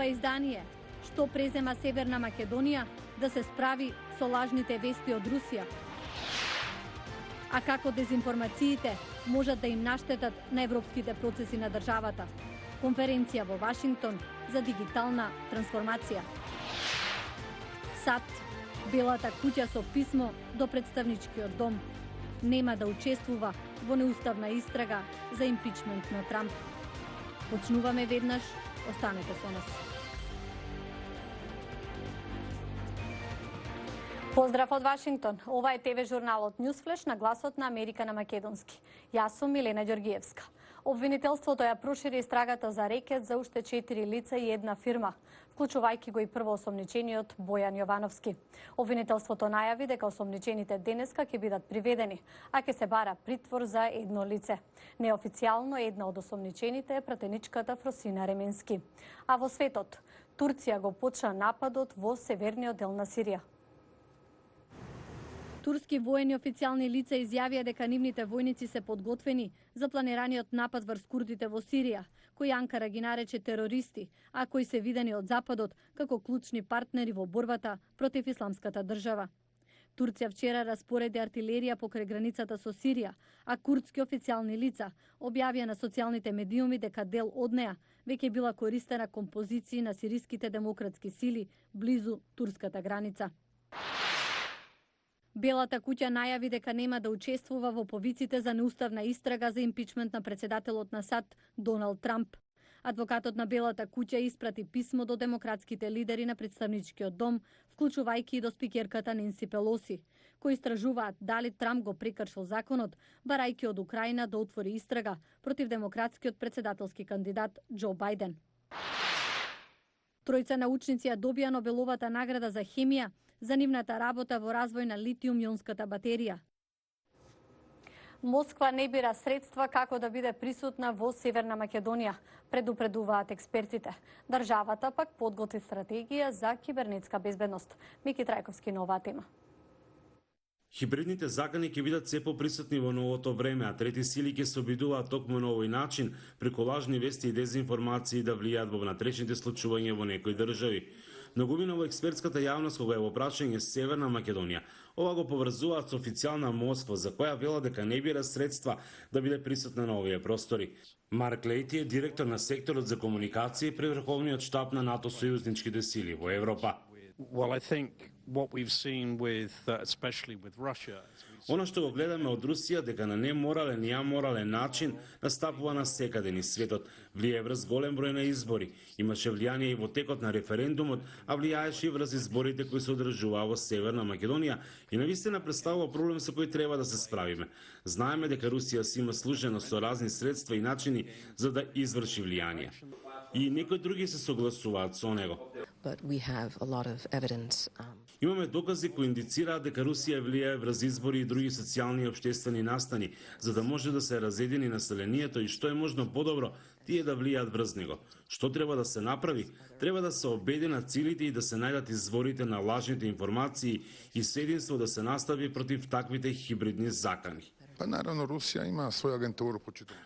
ова издание, што презема Северна Македонија да се справи со лажните вести од Русија. А како дезинформациите можат да им наштетат на европските процеси на државата. Конференција во Вашингтон за дигитална трансформација. САД, Белата куќа со писмо до представничкиот дом, нема да учествува во неуставна истрага за импичмент на Трамп. Почнуваме веднаш, останете со нас. Поздрав од Вашингтон. Ова е ТВ журналот Ньюсфлеш на гласот на Америка на македонски. Јас сум Милена Ѓоргиевска. Обвинителството ја прошири истрагата за рекет за уште 4 лица и една фирма, вклучувајќи го и првоосомничениот Бојан Јовановски. Обвинителството најави дека осомничените денеска ќе бидат приведени, а ќе се бара притвор за едно лице. Неофицијално една од осомничените е пратеничката Фросина Ременски. А во светот, Турција го почна нападот во северниот дел на Сирија. Турски воени официјални лица изјавија дека нивните војници се подготвени за планираниот напад врз курдите во Сирија, кој Анкара ги нарече терористи, а кои се видени од Западот како клучни партнери во борбата против исламската држава. Турција вчера распореди артилерија покрај границата со Сирија, а курдски официјални лица објавија на социјалните медиуми дека дел од неа веќе била користена кон позиции на сириските демократски сили близу турската граница. Белата куќа најави дека нема да учествува во повиците за неуставна истрага за импичмент на председателот на САД Доналд Трамп. Адвокатот на Белата куќа испрати писмо до демократските лидери на представничкиот дом, вклучувајќи и до спикерката Ненси Пелоси, кои истражуваат дали Трамп го прекршил законот, барајќи од Украина да отвори истрага против демократскиот председателски кандидат Џо Бајден. Тројца научници ја добија Нобеловата награда за хемија за нивната работа во развој на литиум-јонската батерија. Москва не бира средства како да биде присутна во Северна Македонија, предупредуваат експертите. Државата пак подготви стратегија за кибернетска безбедност. Мики Трајковски на оваа тема. Хибридните закани ќе бидат се поприсутни во новото време, а трети сили ќе се обидуваат токму на овој начин, преку лажни вести и дезинформации да влијаат во внатрешните случувања во некои држави. Многумина во експертската јавност кога е во прашање Северна Македонија, ова го поврзуваат со официјална Москва, за која вела дека не бира средства да биде присутна на овие простори. Марк Лејти е директор на секторот за комуникација при Врховниот штаб на НАТО сојузничките сили во Европа. Она што го гледаме од Русија дека на неморален и аморален начин настапува на секаде низ светот, влијае врз голем број на избори, имаше влијание и во текот на референдумот, а влијаеше и врз изборите кои се одржуваа во Северна Македонија и навистина представува проблем со кој треба да се справиме. Знаеме дека Русија си има служено со разни средства и начини за да изврши влијание. И некои други се согласуваат со него. Имаме докази кои индицираат дека Русија влијае врз избори и други социјални и општествени настани, за да може да се разедини населението и што е можно подобро тие да влијаат врз него. Што треба да се направи? Треба да се обединат силите и да се најдат изворите на лажните информации и со единство да се настави против таквите хибридни закани. Па наравно Русија има своја агентура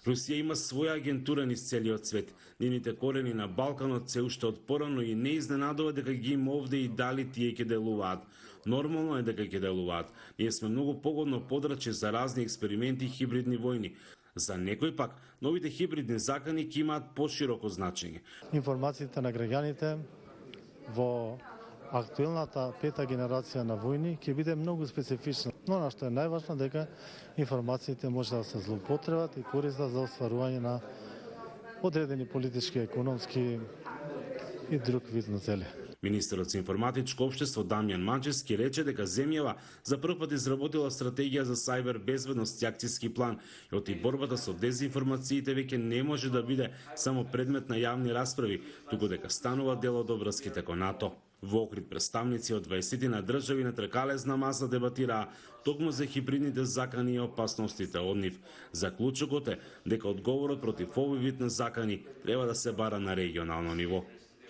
Русија има своја агентура низ целиот свет. Нивните корени на Балканот се уште од порано и не изненадува дека ги има овде и дали тие ќе делуваат. Нормално е дека ќе делуваат. Ние сме многу погодно подрачје за разни експерименти и хибридни војни. За некој пак, новите хибридни закани ќе имаат пошироко значење. Информациите на граѓаните во актуелната пета генерација на војни ќе биде многу специфична. Но она што е најважно дека информациите може да се злоупотребат и користат за остварување на одредени политички, економски и друг вид на цели. Министерот за информатичко општество Дамјан Манчевски рече дека земјава за прв пат изработила стратегија за сајбер безбедност и акцијски план и оти борбата со дезинформациите веќе не може да биде само предмет на јавни расправи, туку дека станува дел од обврските кон НАТО. Во Охрид представници од 20 на држави на тркалезна маса дебатираа токму за хибридните закани и опасностите од нив. Заклучокот е дека одговорот против овој вид на закани треба да се бара на регионално ниво.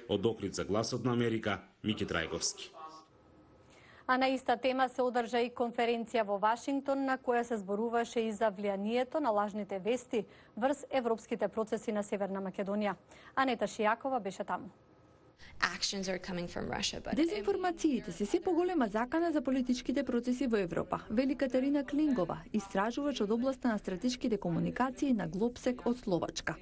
Од Охрид за гласот на Америка, Мики Трајковски. А на иста тема се одржа и конференција во Вашингтон на која се зборуваше и за влијанието на лажните вести врз европските процеси на Северна Македонија. Анета Шијакова беше таму. Дезинформациите се поголема закана за политичките процеси во Европа, вели Катерина Клингова, истражувач од областа на стратешките комуникации на Глобсек од Словачка.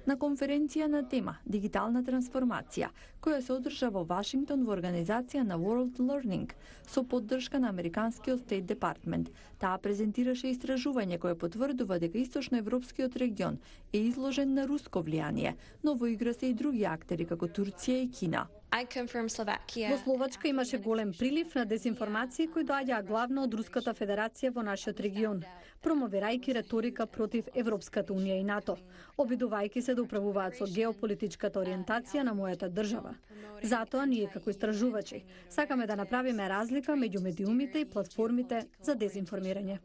На конференција на тема Дигитална трансформација, која се одржа во Вашингтон во организација на World Learning, со поддршка на Американскиот State Department. Таа презентираше истражување кое потврдува дека источноевропскиот регион е изложен на руско влијание, но во игра се и други актери како Турција и Кина. Во Словачка имаше голем прилив на дезинформации кои доаѓаа главно од Руската Федерација во нашиот регион, промовирајќи реторика против Европската Унија и НАТО, обидувајќи се да управуваат со геополитичката ориентација на мојата држава. Затоа ние како истражувачи сакаме да направиме разлика меѓу медиумите и платформите за дезинформирање.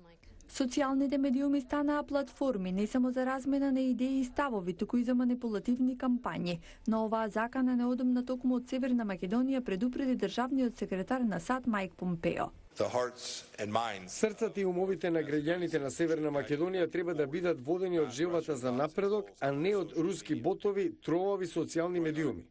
Социјалните медиуми станаа платформи не само за размена на идеи и ставови, туку и за манипулативни кампањи. Но оваа закана неодамна токму од Северна Македонија предупреди државниот секретар на САД Мајк Помпео. Срцата и умовите на граѓаните на Северна Македонија треба да бидат водени од желбата за напредок, а не од руски ботови, тролови социјални медиуми.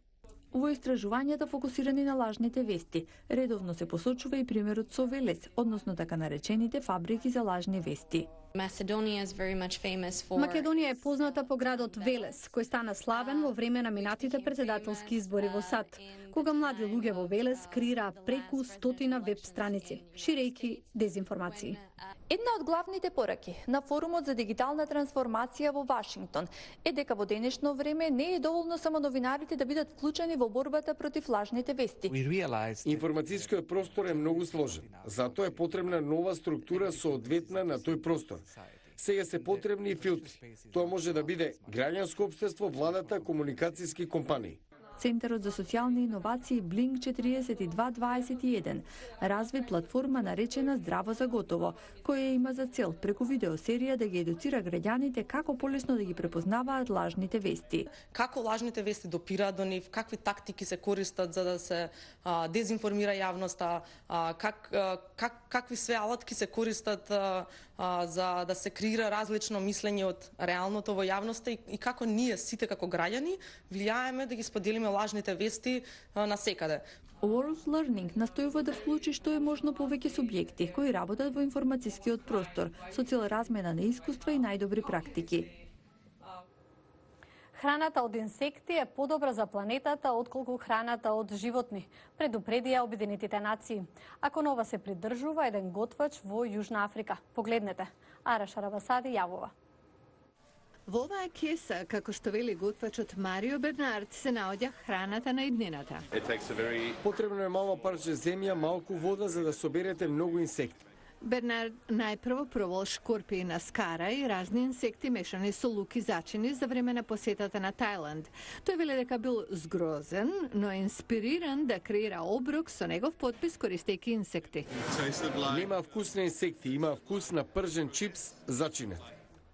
Во истражувањата фокусирани на лажните вести, редовно се посочува и примерот со Велес, односно така наречените фабрики за лажни вести. Македонија е позната по градот Велес, кој стана славен во време на минатите претседателски избори во САД, кога млади луѓе во Велес креираа преку 100 веб страници, ширејќи дезинформации. Една од главните пораки на форумот за дигитална трансформација во Вашингтон е дека во денешно време не е доволно само новинарите да бидат вклучени во борбата против лажните вести. Информацијскиот простор е многу сложен, затоа е потребна нова структура соодветна на тој простор. Сега се потребни и филтри. Тоа може да биде граѓанско општество, владата, комуникацијски компании. Центарот за социјални иновации Blink 4221 разви платформа наречена Здраво за готово, која има за цел преку видеосерија да ги едуцира граѓаните како полесно да ги препознаваат лажните вести. Како лажните вести допираат до нив, какви тактики се користат за да се дезинформира јавноста, какви све алатки се користат за да се креира различно мислење од реалното во јавноста и како ние сите како граѓани влијаеме да ги споделиме лажните вести на секаде. World Learning настојува да вклучи што е можно повеќе субјекти кои работат во информацијскиот простор со цел размена на искуства и најдобри практики. Храната од инсекти е подобра за планетата отколку храната од животни, предупредија Обединетите нации. Ако нова се придржува еден готвач во Јужна Африка. Погледнете, Ара Шарабасади јавува. Во оваа кеса, како што вели готвачот Марио Бернард, се наоѓа храната на иднината. Потребно е мало парче земја, малку вода за да соберете многу инсекти. Бернард најпрво пробал шкорпии на скара и разни инсекти мешани со лук и зачини за време на посетата на Тајланд. Тој вели дека бил згрозен, но инспириран да креира оброк со негов подпис користејќи инсекти. Нема вкус на инсекти, има вкус на пржен чипс зачинет.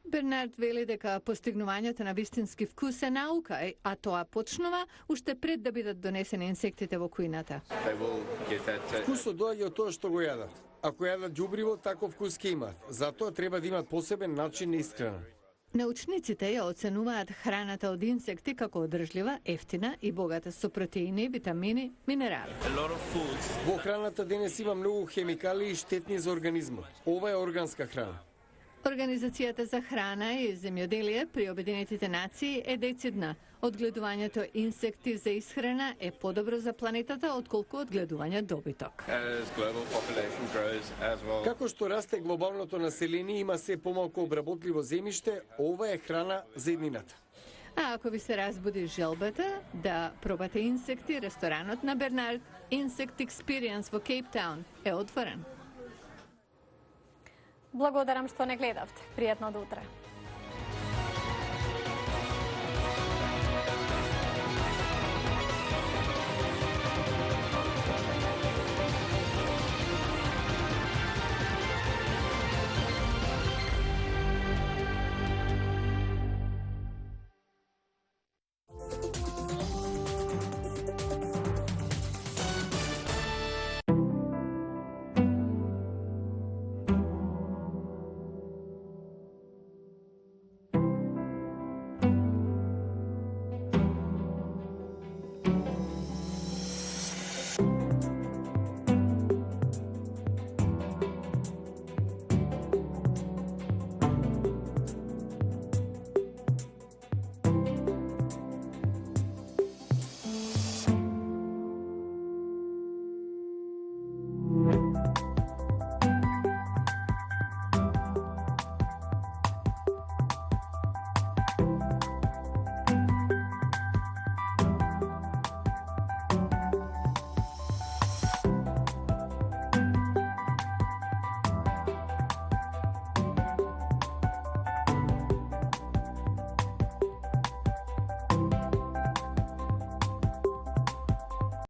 Бернард вели дека постигнувањето на вистински вкус е наука, а тоа почнува уште пред да бидат донесени инсектите во кујната. Вкусот доаѓа од тоа што го јадат. Ако јадат ѓубриво, таков вкус ќе имаат. Затоа треба да имаат посебен начин на исхрана. Научниците ја оценуваат храната од инсекти како одржлива, ефтина и богата со протеини, витамини, минерали. Во храната денес има многу хемикали и штетни за организмот. Ова е органска храна. Организацијата за храна и земјоделие при Обединетите нации е децидна. Одгледувањето инсекти за исхрана е подобро за планетата отколку одгледување добиток. Како што расте глобалното население, има се помалку обработливо земјиште, ова е храна за иднината. А ако ви се разбуди желбата да пробате инсекти, ресторанот на Бернард Insect Experience во Кейптаун е отворен. Благодарам што не гледавте. Пријатно до утре.